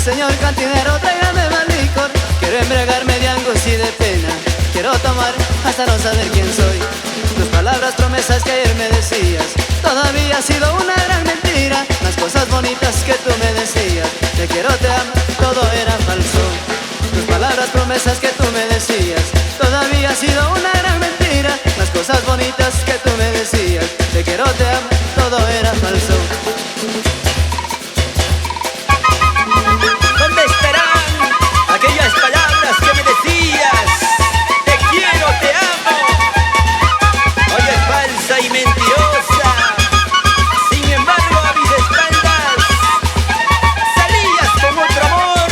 Señor cantinero, tráigame más licor. Quiero embriagarme de angustia y de pena. Quiero tomar hasta no saber quién soy. Tus palabras, promesas que ayer me decías, todavía ha sido una gran mentira. Las cosas bonitas que tú me decías, te quiero, te amo, todo era falso. Tus palabras, promesas que tú me decías, todavía ha sido una gran mentira. Las cosas bonitas que tú me decías, te quiero, te amo, todo era falso. ¿Dónde estarán aquellas palabras que me decías? Te quiero, te amo. Hoy es falsa y mentirosa. Sin embargo, a mis espaldas salías con otro amor.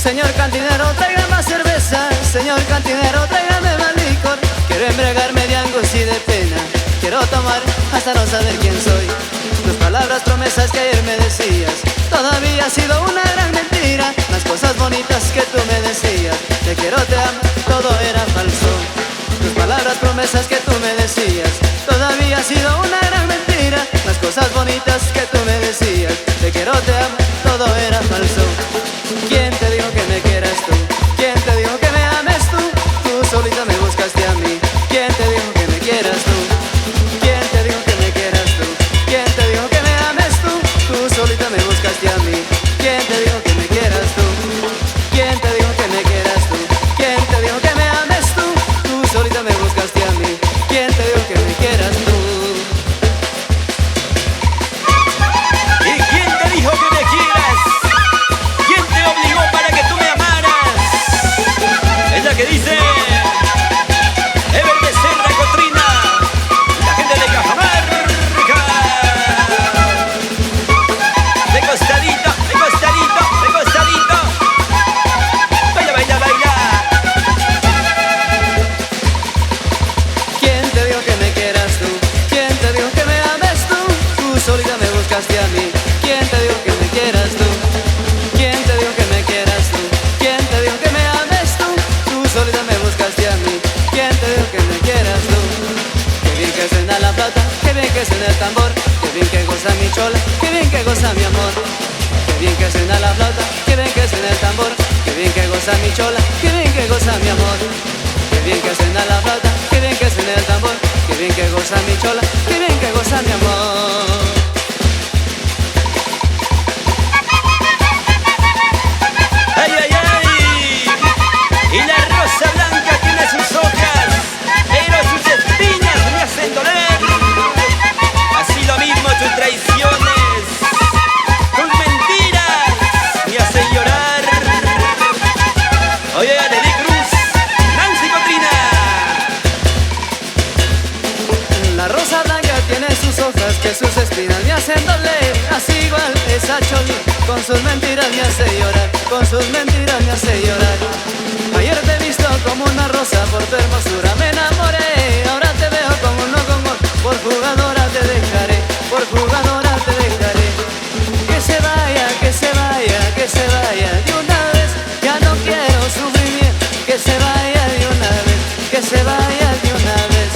Señor cantinero, tráigame más cerveza. Señor cantinero, tráigame más licor. Quiero embriagarme de angustia y de pena. Quiero tomar hasta no saber quién soy. Tus palabras, promesas que ayer me decías, todavía ha sido una gran mentira. Las cosas bonitas que tú me decías, te quiero, te amo, todo era falso. Tus palabras, promesas que tú me decías, todavía ha sido una gran mentira. Las cosas bonitas que tú me decías, te quiero, te amo, todo era falso. ¿Quién te dijo que me quieras tú? ¿Quién te dijo que me ames tú? Tú solita me buscaste a mí. ¿Quién te dijo que me quieras tú? ¿Quién te dijo que me quieras tú? ¿Quién te dijo que me ames tú? Tú solita me buscaste a mí. ¿Quién te dijo que me quieras tú? ¿Quién te dijo que me quieras tú? ¿Quién te dijo que me ames tú? Tú solita me buscaste a mí. ¿Quién te dijo que me quieras tú? ¿Y quién te dijo que me quieras? ¿Quién te obligó para que tú me amaras? Es la que dice Ever Becerra Cotrina, la gente de Cajamarca. De costadito, de costadito, de costadito. Baila, baila, baila. ¿Quién te dijo que me quieras tú? ¿Quién te dijo que me ames tú? Tú solita me buscaste a mí. ¿Quién te dijo que me quieras tú? ¿Quién te dijo que me quieras tú? ¿Quién te dijo que me ames tú? Tú solita me buscaste a mí. ¿Quién te dijo que me quieras tú? Qué bien que suena la flauta, qué bien que suena el tambor, qué bien que goza mi chola, qué bien que goza mi amor. Qué bien que suena la flauta, qué bien que suena el tambor, qué bien que goza mi chola, qué bien que goza mi amor. Qué bien que suena la flauta, qué bien que suena el tambor, qué bien que goza mi chola, qué bien que goza mi amor. ¡Ay, ay, ay! Y la rosa blanca tiene sus hojas, pero sus espinas me hacen doler. Así lo mismo tus traiciones, tus mentiras me hacen llorar. Oye, Adeli Cruz, Nancy Cotrina. La rosa blanca tiene sus hojas, que sus espinas me hacen doler. Así igual esa choli, con sus mentiras me hace llorar, con sus mentiras me hace llorar. Ayer te he visto como una rosa, por tu hermosura me enamoré. Ahora te veo como un locomor, por jugadora te dejaré, por jugadora te dejaré. Que se vaya, que se vaya, que se vaya de una vez, ya no quiero sufrimiento. Que se vaya de una vez, que se vaya de una vez.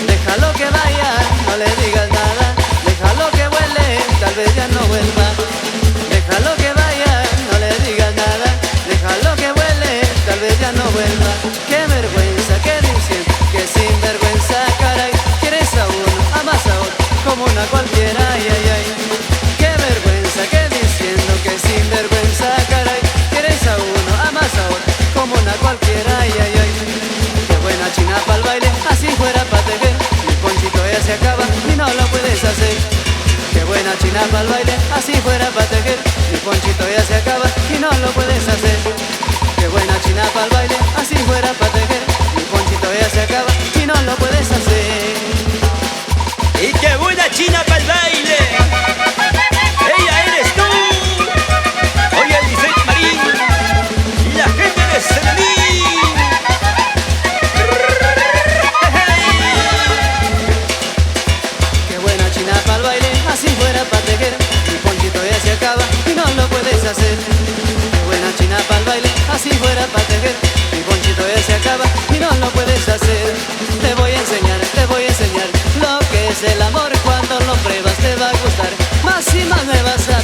Déjalo que vaya, no le digas nada. Déjalo que vuele, tal vez ya no vuelva. Déjalo que vaya, no le digas nada. Déjalo que vuele, tal vez ya no vuelva. Qué vergüenza, qué dicen, que sinvergüenza, caray. Quieres a uno, amas a otro, como una cualquiera, ay, ay, ay. Qué vergüenza, qué diciendo, que sinvergüenza, caray. Quieres a uno, amas a otro, como una cualquiera, ay, ay, ay. Qué buena china pa'l baile, así fuera pa' tejer. Mi ponchito ya se acaba y no lo puedes hacer. Qué buena china pa'l baile, así fuera pa' tejer. Mi ponchito ya se acaba y no lo puedes hacer. Qué buena china pa'l baile, así fuera pa' tejer. Mi ponchito ya se acaba y no lo puedes hacer. Y qué buena china para el baile. Ella eres tú. Oye, Lisette Marín y la gente de Senanín. Qué buena china pa'l baile, así fuera pa' tejer. Mi ponchito ya se acaba y no lo puedes hacer. Qué buena china pa'l baile, así fuera pa' tejer. Mi ponchito ya se acaba y no lo puedes hacer. Te voy a enseñar lo que es el amor. Cuando lo pruebas te va a gustar, más y más me vas a